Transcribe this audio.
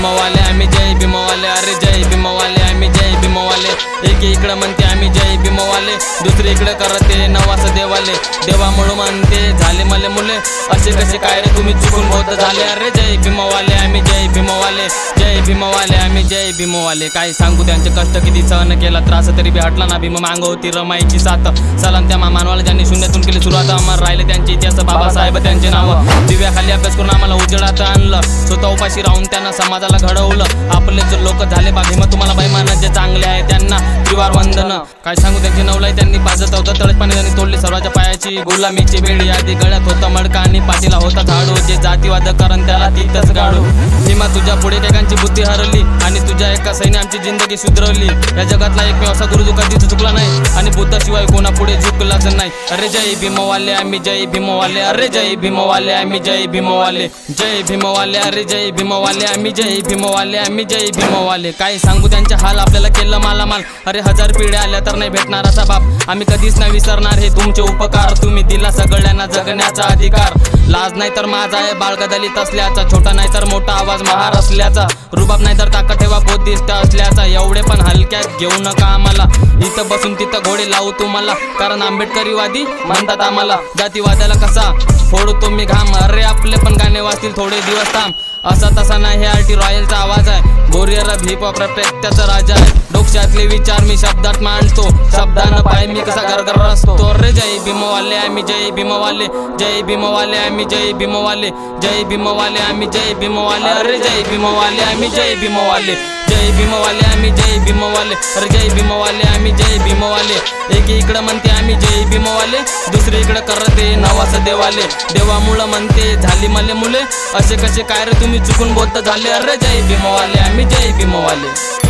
भीमवाले आम्ही जय भीमवाले, अरे जय भीमवाले आम्ही जय भीमवाले। एक इकडं म्हणते आम्ही जय भीमवाले, दुसरी इकडं करते नवास देवाले। देवामुळं म्हणते झाले मले मुले, असे कसे काय रे तुम्ही चुकून बौद्ध झाले। अरे जय भीमवाले आम्ही जय भीमवाले, जय भीमवाले आम्ही जय भीमवाले। काय सांगू त्यांचे कष्ट किती सहन केला, त्रास तरी बी हटला ना भीम मांग होती रमाईची साथ। सलाम त्या मानवाला ज्यांनी शून्यातून केली सुरुवात, अमर राहिले त्यांचे इतिहास बाबासाहेब त्यांचे नाव। दिव्याखाली अभ्यास करून आम्हाला उजेडात आणलं, स्वतः उपाशी राहून त्यांना समाजाला घडवलं। आपले जो लोक झाले बा भीम तुम्हाला बैमान, जे चांगले आहे त्यांना त्रिवार वंदन। काय सांगू त्यांची नवलाई त्यांनी पाजत होतं तळत पाणी, त्यांनी तोडली सर्वांच्या पायाची गुलामीची बेडी। आधी गळ्यात होता मडका आणि पाठीला होता झाडू, जे जातीवाद करण त्याला तिथंच गाडू। भीमा तुझ्या पुढे एकांची बुद्धी हरवली, आणि तुझ्या एका सैन्य आमची जिंदगी सुधरवली। या जगातला एकमेव असा गुरु जो कधीच चुकला नाही, आणि बुद्धाशिवाय कोणा पुढे झुकलाच नाही। अरे जय भीमवाले आम्ही जय भीमवाले, अरे जय भीमवाले आम्ही जय भीमवाले, जय भीमवाले अरे जय भीमवाले आम्ही जय भीमवाले, आम्ही जय भीमवाले। काय सांगू त्यांचे हाल आपल्याला केलं मालामाल, अरे हजार पिढ्या आल्या तर नाही भेटणार असा बाप। आम्ही कधीच नाही विसरणार हे तुमचे उपकार, तुम्ही दिला सगळ्यांना जगण्याचा अधिकार। लाज नाही तर माझा आहे बाळगा दलित असल्याचा, छोटा नाही तर मोठा आवाज महार असल्याचा। रुबाब नाही तर ताकद ठेवा बोधिष्ट असल्याचा, एवढे पण हलक्यात घेऊ नका आम्हाला। इथं बसून तिथं घोडे लावू तुम्हाला, कारण आंबेडकरीवादी म्हणतात आम्हाला। जातीवाद्याला कसा फोडू तुम्ही घाम, अरे आपले पण गाणे वाचतील थोडे दिवस थांब। असा तसा नाही हे आरटी रॉयलचा आवाज आहे, बोरियर हिप हॉप त्याचा राजा आहे। डोक्यातले विचार मी शब्दात मांडतो, शब्दानं पाय मी कसा गरगर असतो। अरे जय भीमवाले आम्ही जय भीमवाले, जय भीमवाले आम्ही जय भीमवाले, जय भीमवाले आम्ही जय भीमवाले, अरे जय भीमवाले आम्ही जय भीमवाले, जय भीमवाले आम्ही जय भीमवाले, अरे जय भीमवाले आम्ही जय भीमवाले। एक इकडं म्हणते आम्ही जय भीमवाले, दुसरी इकडं करते नवास देवाले। देवामुळं म्हणते झाली मले मुले, असे कसे काय रे तुम्ही चुकून बौद्ध झाले। अरे जय भीमवाले आम्ही जय भीमवाले।